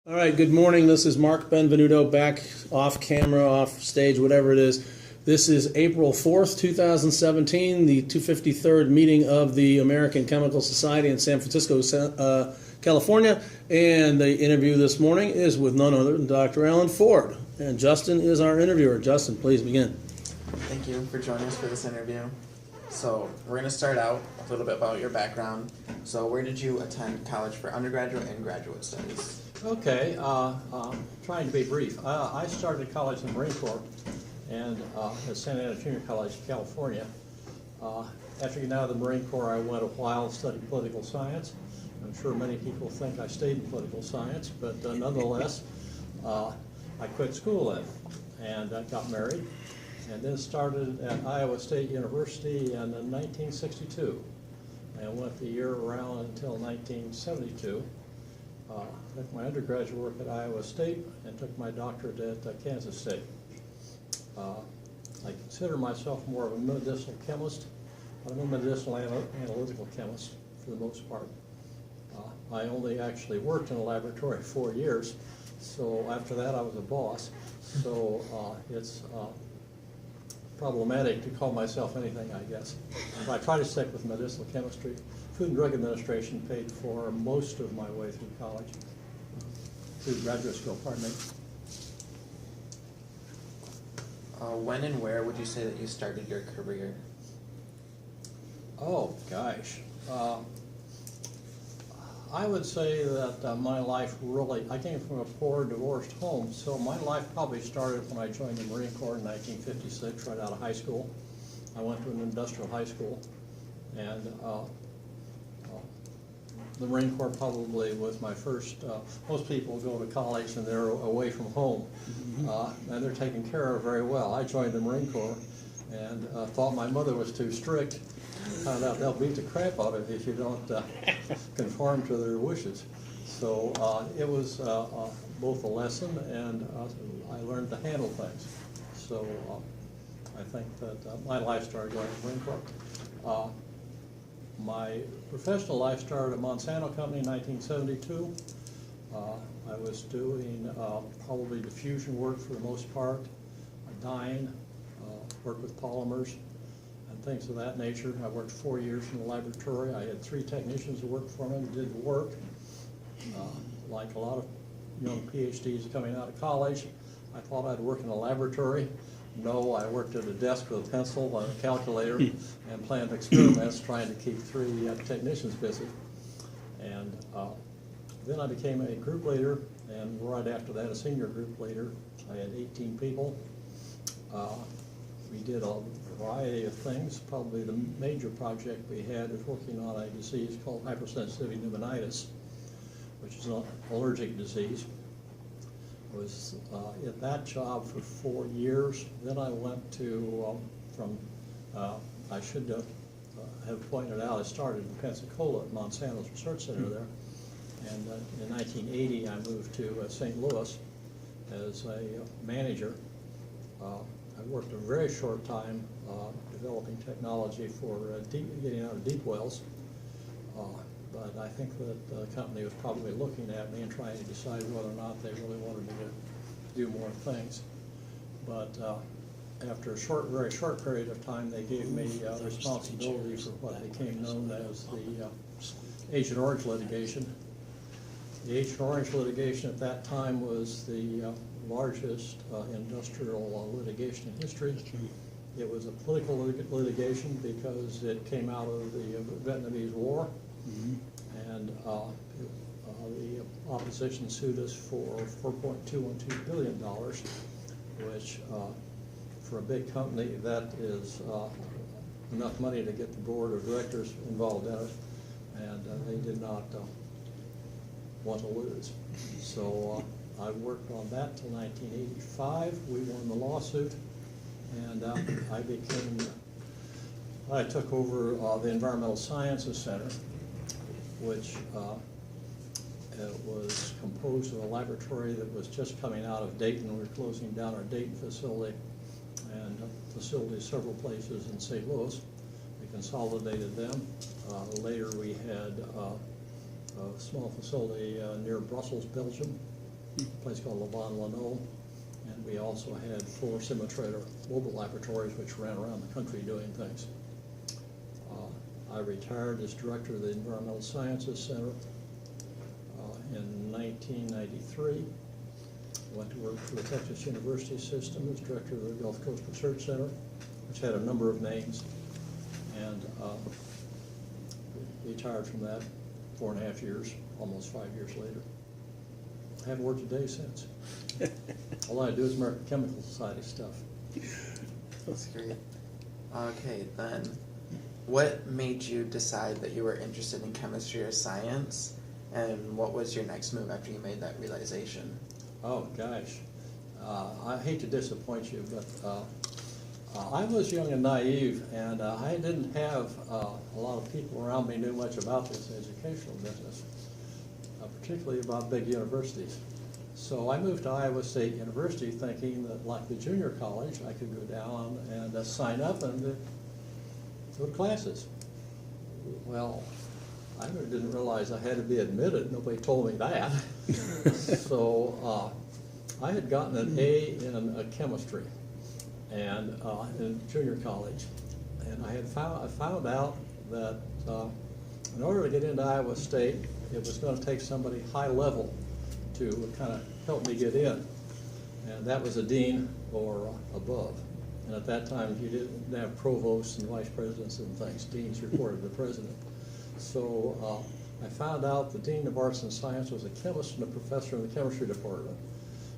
All right, good morning. This is Mark Benvenuto back off camera, off stage, whatever it is. This is April 4th, 2017, the 253rd meeting of the American Chemical Society in San Francisco, California. And the interview this morning is with none other than Dr. Allan Ford. And Justin is our interviewer. Justin, please begin. Thank you for joining us for this interview. So we're going to start out a little bit about your background. So where did you attend college for undergraduate and graduate studies? Okay, trying to be brief. I started college in the Marine Corps and at Santa Ana Junior College, California. After getting out of the Marine Corps, I went a while and studied political science. I'm sure many people think I stayed in political science, but nonetheless, I quit school then and got married, and then started at Iowa State University in 1962 and went the year around until 1972. Took my undergraduate work at Iowa State and took my doctorate at Kansas State. I consider myself more of a medicinal chemist, but I'm a medicinal analytical chemist for the most part. I only actually worked in a laboratory 4 years, so after that I was a boss. So it's problematic to call myself anything, I guess. But I try to stick with medicinal chemistry. Food and Drug Administration paid for most of my way through college, through graduate school, pardon me. When and where would you say that you started your career? Oh, gosh. I would say that my life really, I came from a poor, divorced home, so my life probably started when I joined the Marine Corps in 1956, right out of high school. I went to an industrial high school, and the Marine Corps probably was my first. Most people go to college and they're away from home, and they're taken care of very well. I joined the Marine Corps and thought my mother was too strict. Found out they'll beat the crap out of you if you don't conform to their wishes. So it was both a lesson and I learned to handle things. So I think that my life started going to the Marine Corps. My professional life started at Monsanto Company in 1972. I was doing probably diffusion work for the most part, dyeing, worked with polymers and things of that nature. I worked 4 years in the laboratory. I had 3 technicians who worked for me and did the work. Like a lot of young PhDs coming out of college, I thought I'd work in a laboratory. No, I worked at a desk with a pencil and a calculator and planned experiments trying to keep 3 technicians busy. And then I became a group leader, and right after that a senior group leader. I had 18 people. We did a variety of things. Probably the major project we had was working on a disease called hypersensitivity pneumonitis, which is an allergic disease. I was at that job for 4 years. Then I went to, I should have pointed out, I started in Pensacola at Monsanto's Research Center there. And in 1980, I moved to St. Louis as a manager. I worked a very short time developing technology for getting out of deep wells. But I think that the company was probably looking at me and trying to decide whether or not they really wanted me to do more things. But after a very short period of time, they gave me responsibility for what became known as the Agent Orange litigation. The Agent Orange litigation at that time was the largest industrial litigation in history. It was a political litigation because it came out of the Vietnamese War. And the opposition sued us for $4.212 billion, which for a big company, that is enough money to get the board of directors involved in it, and they did not want to lose. So I worked on that till 1985. We won the lawsuit, and I took over the Environmental Sciences Center, which was composed of a laboratory that was just coming out of Dayton. We were closing down our Dayton facility and facilities several places in St. Louis. We consolidated them. Later we had a small facility near Brussels, Belgium, a place called Lavon-Lano. And we also had 4 Simitrator mobile laboratories which ran around the country doing things. I retired as director of the Environmental Sciences Center in 1993. Went to work for the Texas University System as director of the Gulf Coast Research Center, which had a number of names, and retired from that 4.5 years, almost 5 years later. I haven't worked a day since. All I do is American Chemical Society stuff. That's great. Okay, then, what made you decide that you were interested in chemistry or science, and what was your next move after you made that realization? Oh, gosh. I hate to disappoint you, but I was young and naive, and I didn't have a lot of people around me knew much about this educational business, particularly about big universities. So I moved to Iowa State University thinking that, like the junior college, I could go down and sign up and go to classes. Well, I didn't realize I had to be admitted. Nobody told me that. So I had gotten an A in chemistry and in junior college, and I found out that in order to get into Iowa State, it was going to take somebody high level to kind of help me get in, and that was a dean or above. And at that time, you didn't have provosts and vice presidents and things. Deans reported to the president. So I found out the dean of arts and science was a chemist and a professor in the chemistry department.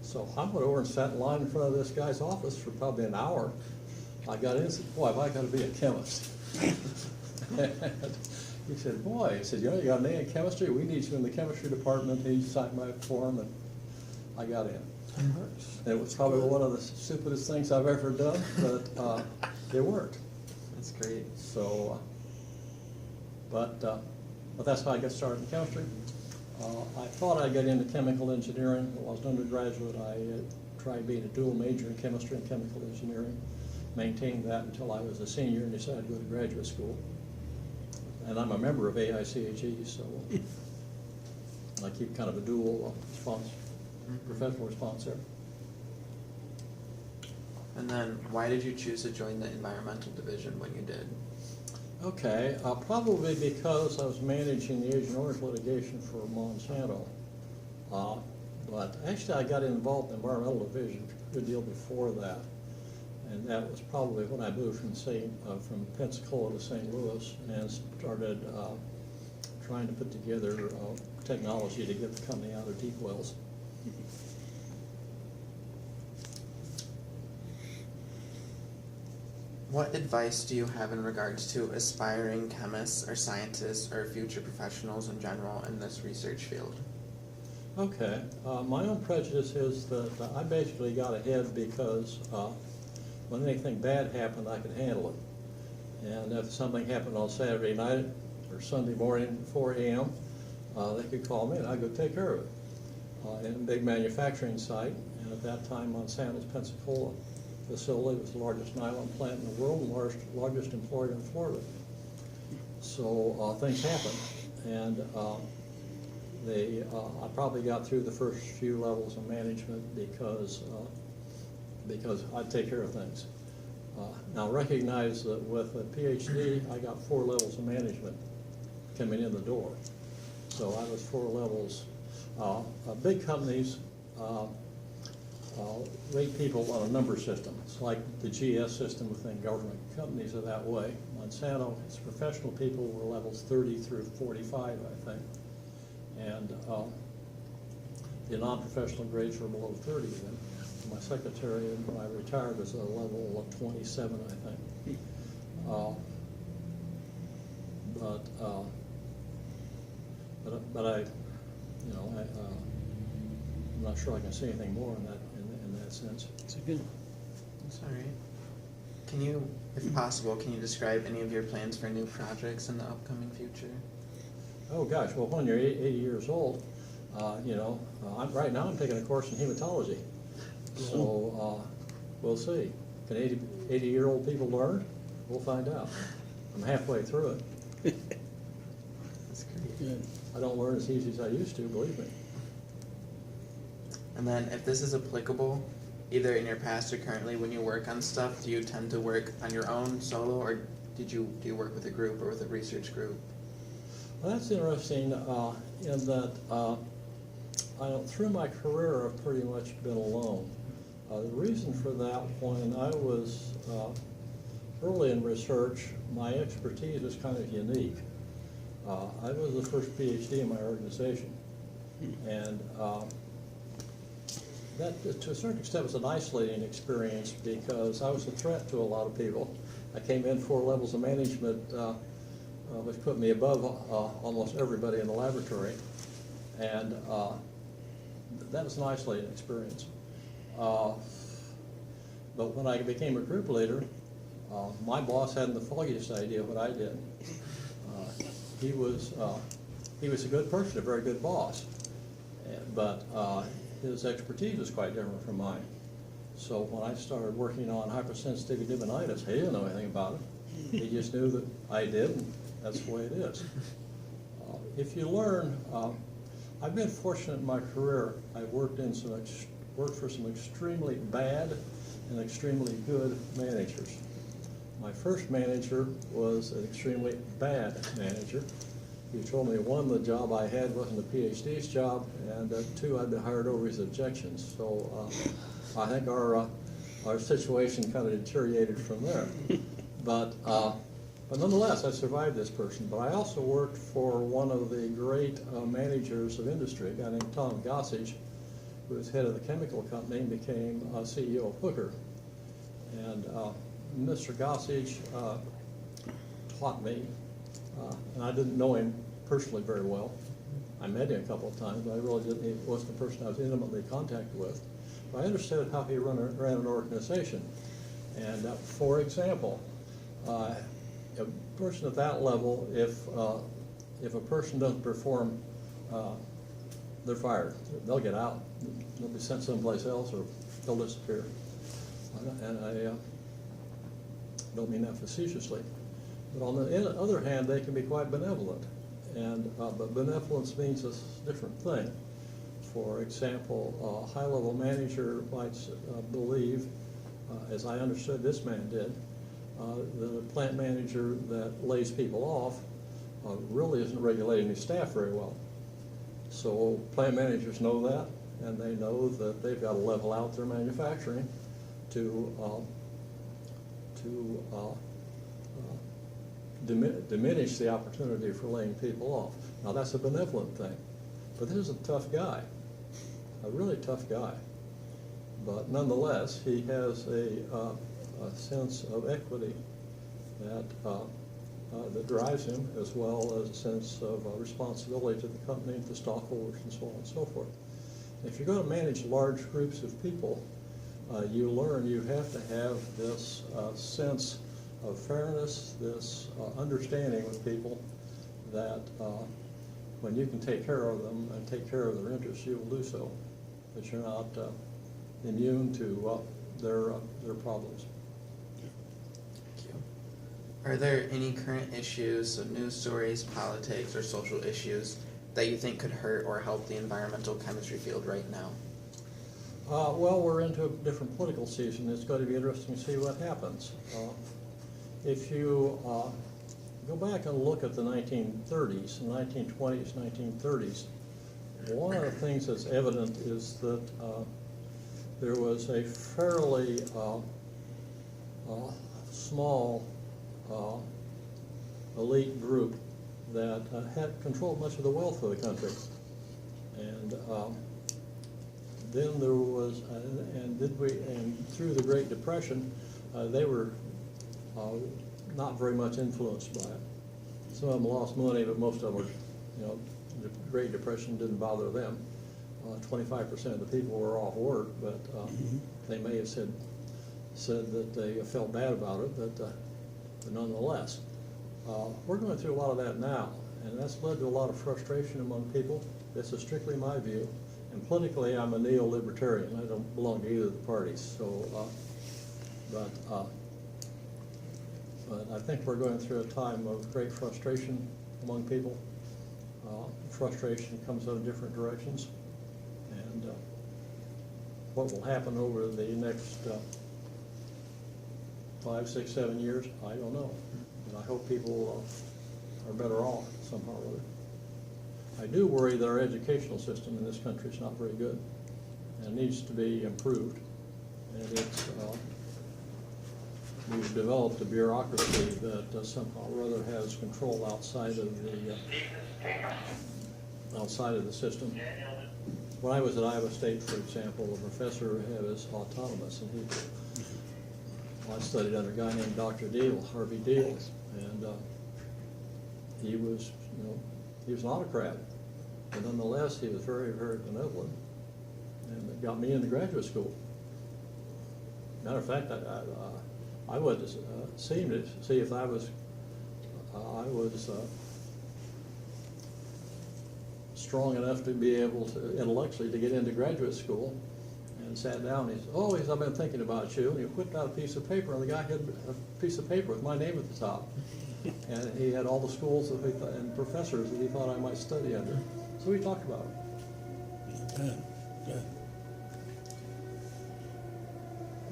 So I went over and sat in line in front of this guy's office for probably an hour. I got in and said, boy, have I got to be a chemist. He said, boy, he said, you know, you got an A in chemistry, we need you in the chemistry department. He signed my form and I got in. It was probably one of the stupidest things I've ever done, but it worked. That's great. So, but that's how I got started in chemistry. I thought I'd get into chemical engineering. When I was an undergraduate, I tried being a dual major in chemistry and chemical engineering. Maintained that until I was a senior and decided to go to graduate school. And I'm a member of AICAG, so I keep kind of a dual response, professional response there. And then, why did you choose to join the environmental division when you did? Okay, probably because I was managing the Agent Orange litigation for Monsanto. But actually I got involved in the environmental division a good deal before that. And that was probably when I moved from Pensacola to St. Louis and started trying to put together technology to get the company out of deep wells. What advice do you have in regards to aspiring chemists or scientists or future professionals in general in this research field? Okay, my own prejudice is that I basically got ahead because when anything bad happened, I could handle it. And if something happened on Saturday night or Sunday morning at 4 a.m., they could call me and I'd go take care of it. In a big manufacturing site, and at that time Monsanto's Pensacola facility was the largest nylon plant in the world and largest employer in Florida. So things happened, and I probably got through the first few levels of management because I'd take care of things. Now recognize that with a PhD, I got 4 levels of management coming in the door. So I was 4 levels. Big companies rate people on a number system. It's like the GS system within government. Companies are that way. Monsanto, its professional people were levels 30 through 45, I think. And the non-professional grades were below 30 then. My secretary, when I retired, was a level of 27, I think. But I, you know, I'm not sure I can say anything more in that sense. It's a good. That's all right. Can you, if possible, can you describe any of your plans for new projects in the upcoming future? Oh gosh, well when you're 80 years old, you know, right now I'm taking a course in hematology. So we'll see. Can 80-year-old people learn? We'll find out. I'm halfway through it. That's great. Good. I don't learn as easy as I used to, believe me. And then if this is applicable, either in your past or currently when you work on stuff, do you tend to work on your own solo, or do you work with a group or with a research group? Well, that's interesting in that through my career I've pretty much been alone. The reason for that, when I was early in research, my expertise was kind of unique. I was the first PhD in my organization, and that to a certain extent was an isolating experience because I was a threat to a lot of people. I came in 4 levels of management, which put me above almost everybody in the laboratory, and that was an isolating experience. But when I became a group leader, my boss hadn't the foggiest idea what I did. He was a good person, a very good boss, but his expertise was quite different from mine. So when I started working on hypersensitivity pneumonitis, he didn't know anything about it. He just knew that I did, and that's the way it is. If you learn, I've been fortunate in my career. I've worked for some extremely bad and extremely good managers. My first manager was an extremely bad manager. He told me, 1, the job I had wasn't a PhD's job, and 2, I'd been hired over his objections. So I think our situation kind of deteriorated from there. But nonetheless, I survived this person. But I also worked for one of the great managers of industry, a guy named Tom Gossage, who was head of the chemical company and became CEO of Hooker. And Mr. Gossage taught me, and I didn't know him personally very well. I met him a couple of times, but I really didn't. He wasn't the person I was intimately in contact with. But I understood how he ran an organization. And for example, a person at that level, if a person doesn't perform, they're fired. They'll get out. They'll be sent someplace else, or they'll disappear. And I don't mean that facetiously. But on the other hand, they can be quite benevolent. And but benevolence means a different thing. For example, a high-level manager might believe, as I understood this man did, that a plant manager that lays people off really isn't regulating his staff very well. So plant managers know that, and they know that they've got to level out their manufacturing to diminish the opportunity for laying people off. Now that's a benevolent thing, but this is a tough guy, a really tough guy. But nonetheless, he has a sense of equity that drives him, as well as a sense of responsibility to the company, to stockholders, and so on and so forth. If you're going to manage large groups of people, you learn you have to have this sense of fairness, this understanding with people that when you can take care of them and take care of their interests, you will do so. That you're not immune to their problems. Thank you. Are there any current issues, so news stories, politics, or social issues that you think could hurt or help the environmental chemistry field right now? Well, we're into a different political season. It's going to be interesting to see what happens. If you go back and look at the 1930s, 1920s, 1930s, one of the things that's evident is that there was a fairly small elite group that had controlled much of the wealth of the country. And then there was, and through the Great Depression, they were not very much influenced by it. Some of them lost money, but most of them were, the Great Depression didn't bother them. 25% of the people were off work, but they may have said that they felt bad about it, but nonetheless. We're going through a lot of that now, and that's led to a lot of frustration among people. This is strictly my view. And politically, I'm a neo-libertarian. I don't belong to either of the parties. So, but I think we're going through a time of great frustration among people. Frustration comes out of different directions, and what will happen over the next 5, 6, 7 years, I don't know. And I hope people are better off somehow or other. I do worry that our educational system in this country is not very good and needs to be improved. And it's, we've developed a bureaucracy that somehow or other has control outside of the system. When I was at Iowa State, for example, the professor had us autonomous, and I studied under a guy named Dr. Deal, Harvey Deal, and he was, he was an autocrat, but nonetheless, he was very, very benevolent, and it got me into graduate school. Matter of fact, I would see him to see if I was strong enough to be able to intellectually to get into graduate school, and sat down. He said, "Oh," he said, "I've been thinking about you." And he whipped out a piece of paper, and the guy had a piece of paper with my name at the top, and he had all the schools that and professors that he thought I might study under. So we talked about it. Good, good.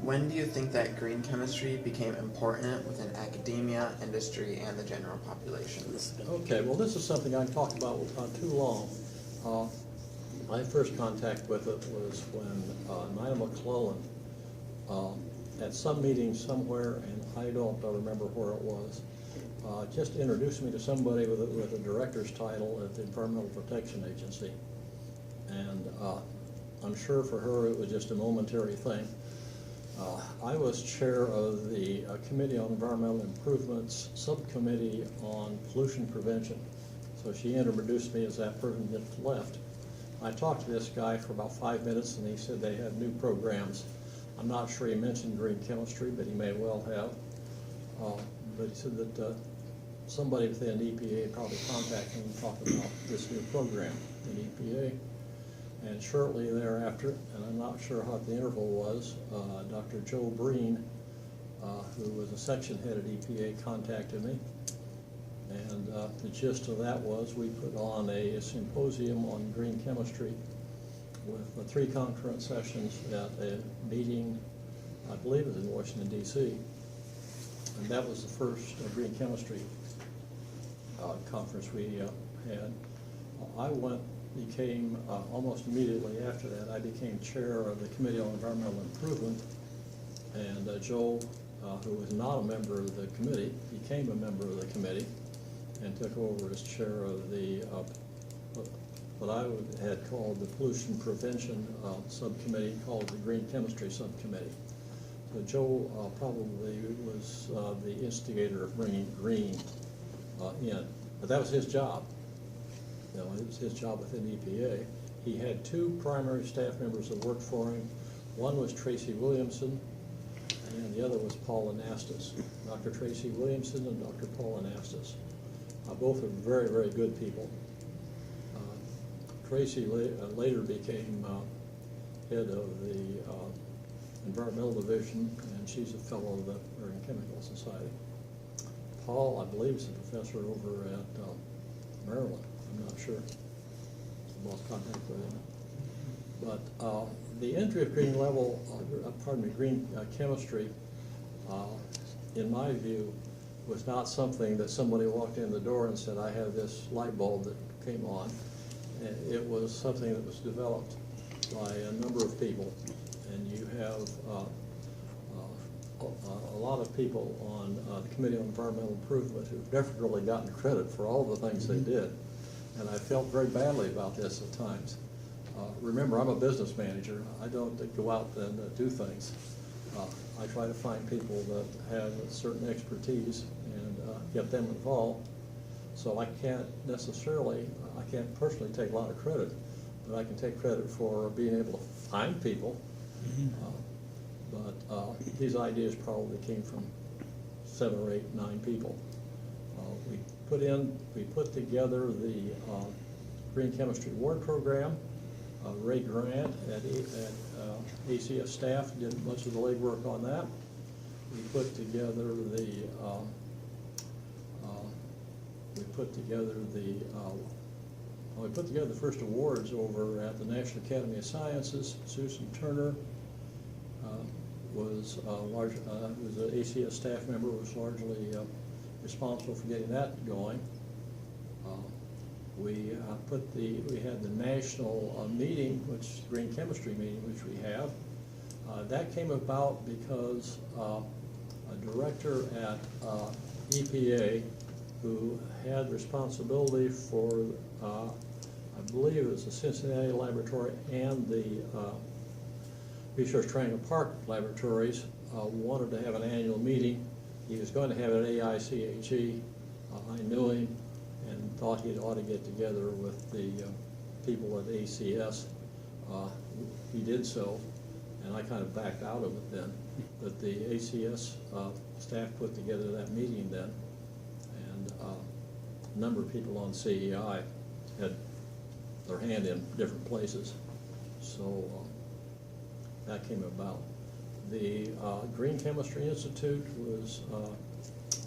When do you think that green chemistry became important within academia, industry, and the general population? Okay, well, this is something I talked about too long. My first contact with it was when Nina McClellan, at some meeting somewhere, and I don't remember where it was, just introduced me to somebody with a director's title at the Environmental Protection Agency. And I'm sure for her it was just a momentary thing. I was chair of the Committee on Environmental Improvements Subcommittee on Pollution Prevention. So she introduced me as that person that left. I talked to this guy for about 5 minutes, and he said they had new programs. I'm not sure he mentioned green chemistry, but he may well have. But he said that somebody within EPA probably contacted him and talked about this new program in EPA. And shortly thereafter, and I'm not sure what the interval was, Dr. Joe Breen, who was a section head at EPA, contacted me. And the gist of that was we put on a symposium on green chemistry with 3 concurrent sessions at a meeting, I believe it was in Washington, D.C. And that was the first green chemistry conference we had. I became, almost immediately after that, I became chair of the Committee on Environmental Improvement, and Joe, who was not a member of the committee, became a member of the committee and took over as chair of the, what I had called the Pollution Prevention Subcommittee, called the Green Chemistry Subcommittee. So Joe probably was the instigator of bringing green in, but that was his job. It was his job within EPA. He had 2 primary staff members that worked for him. One was Tracy Williamson, and the other was Paul Anastas. Dr. Tracy Williamson and Dr. Paul Anastas. Both are very, very good people. Tracy later became head of the Environmental Division, and she's a fellow of the American Chemical Society. Paul, I believe, is a professor over at Maryland. I'm not sure. I lost contact with him. But the entry of green green chemistry, in my view, was not something that somebody walked in the door and said, "I have this light bulb that came on." It was something that was developed by a number of people, and you have a lot of people on the Committee on Environmental Improvement who've never really gotten credit for all the things they did. And I felt very badly about this at times. Remember, I'm a business manager. I don't go out and do things. I try to find people that have a certain expertise and get them involved. So I can't personally take a lot of credit, but I can take credit for being able to find people. But these ideas probably came from 7 or 8, 9 people. We put together the Green Chemistry Award Program. Ray Grant at ACS staff did much of the legwork on that. We put together the first awards over at the National Academy of Sciences. Susan Turner was was an ACS staff member, was largely responsible for getting that going. We had the national meeting, which green chemistry meeting, which we have. That came about because a director at EPA who had responsibility for, I believe it was the Cincinnati laboratory and the Research Triangle Park laboratories, wanted to have an annual meeting. He was going to have it at AICHE. I knew him and thought he ought to get together with the people at ACS. He did so, and I kind of backed out of it then. But the ACS staff put together that meeting then, and a number of people on CEI had their hand in different places. So that came about. The Green Chemistry Institute was,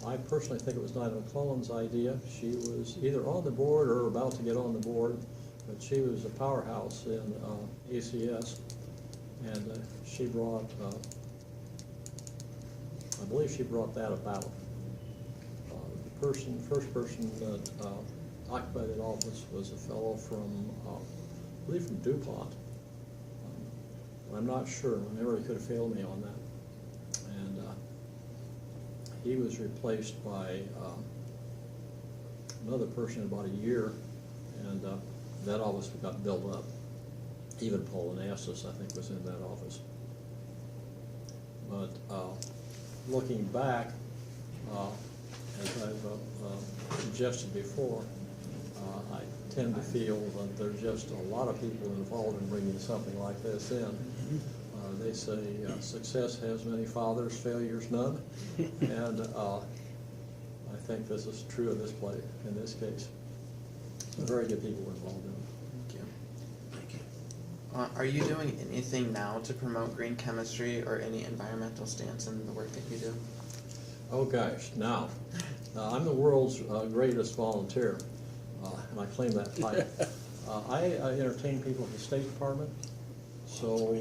I personally think it was Nina McClellan's idea. She was either on the board or about to get on the board, but she was a powerhouse in ACS, and she brought, I believe she brought that about. The first person that occupied that office was a fellow from, I believe from DuPont. I'm not sure. My memory could have failed me on that. And he was replaced by another person in about a year, and that office got built up. Even Paul Anastas, I think, was in that office. But looking back, as I've suggested before, I tend to feel that there's just a lot of people involved in bringing something like this in. They say success has many fathers, failures none, and I think this is true of this play in this case. Very good people involved in it. Thank you. Are you doing anything now to promote green chemistry or any environmental stance in the work that you do? Oh gosh, now I'm the world's greatest volunteer, and I claim that title. I entertain people at the State Department, so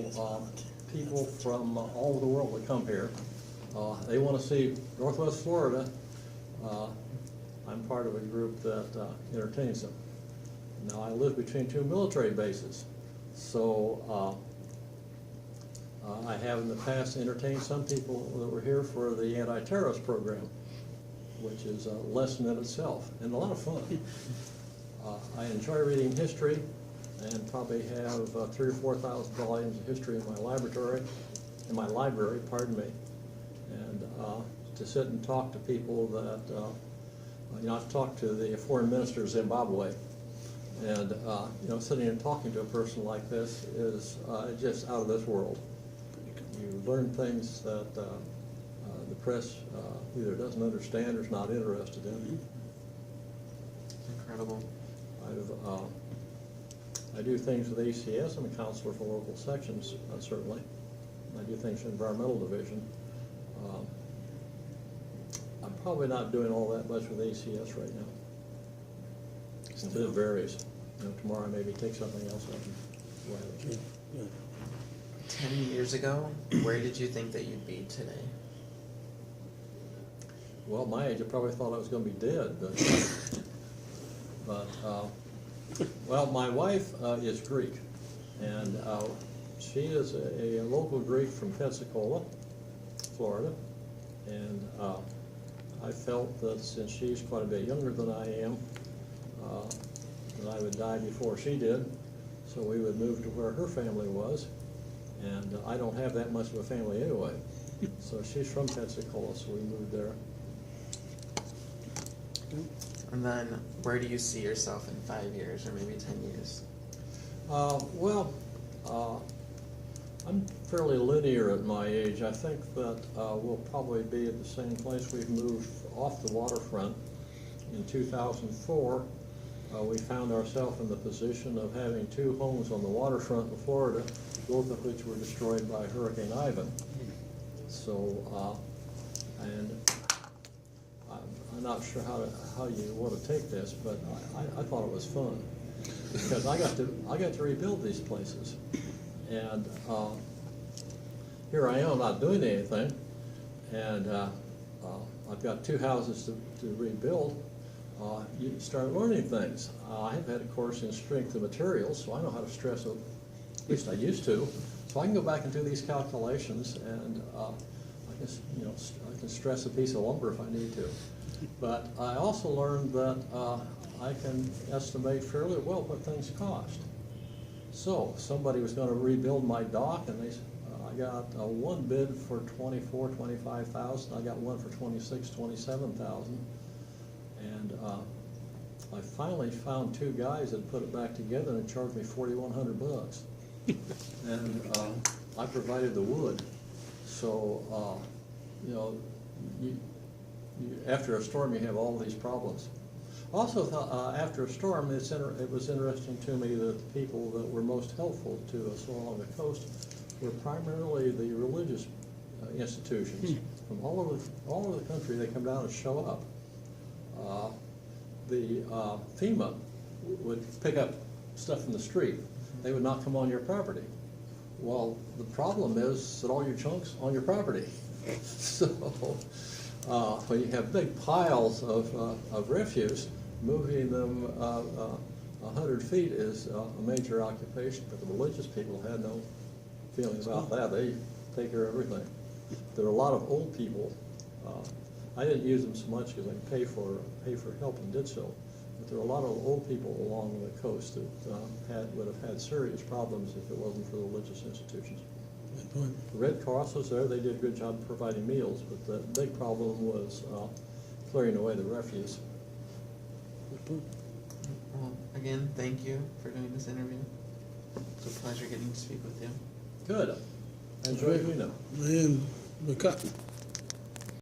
people from all over the world that come here, they want to see Northwest Florida. I'm part of a group that entertains them. Now I live between two military bases, so I have in the past entertained some people that were here for the anti-terrorist program, which is a lesson in itself and a lot of fun. I enjoy reading history and probably have 3,000 or 4,000 volumes of history in my library, pardon me. And to sit and talk to people that, I've talked to the foreign minister of Zimbabwe, and sitting and talking to a person like this is just out of this world. You learn things that the press either doesn't understand or is not interested in. Incredible. I do things with ACS. I'm a counselor for local sections, certainly. I do things for the environmental division. I'm probably not doing all that much with ACS right now. It varies. Tomorrow I maybe take something else up. 10 years ago, where did you think that you'd be today? Well, my age, I probably thought I was going to be dead, but well, my wife is Greek, and she is a local Greek from Pensacola, Florida, and I felt that since she's quite a bit younger than I am, that I would die before she did, so we would move to where her family was, and I don't have that much of a family anyway, so she's from Pensacola, so we moved there. And then, where do you see yourself in 5 years or maybe 10 years? I'm fairly linear at my age. I think that we'll probably be at the same place. We've moved off the waterfront. In 2004, we found ourselves in the position of having 2 homes on the waterfront in Florida, both of which were destroyed by Hurricane Ivan. So, and I'm not sure how you want to take this, but I thought it was fun because I got to rebuild these places, and here I am not doing anything, and I've got 2 houses to rebuild. You start learning things. I have had a course in strength of materials, so I know how to stress it. At least I used to. So I can go back and do these calculations, and I can stress a piece of lumber if I need to. But I also learned that I can estimate fairly well what things cost. So somebody was going to rebuild my dock, and I got one bid for $25,000. I got one for $27,000, and I finally found 2 guys that put it back together and charged me $4,100. And I provided the wood. So after a storm, you have all these problems. Also, after a storm, it was interesting to me that the people that were most helpful to us along the coast were primarily the religious institutions. From all over the country, they come down and show up. The FEMA would pick up stuff from the street. They would not come on your property. Well, the problem is that all your junk's on your property. So when you have big piles of refuse, moving them 100 feet is a major occupation, but the religious people had no feeling about that. They take care of everything. There are a lot of old people. I didn't use them so much because I could pay for help and did so. But there are a lot of old people along the coast that would have had serious problems if it wasn't for the religious institutions. Good point. The Red Cross was there. They did a good job of providing meals, but the big problem was clearing away the refuse. Good point. Well, again, thank you for doing this interview. It's a pleasure getting to speak with you. Good. I enjoyed doing that. And we're cut.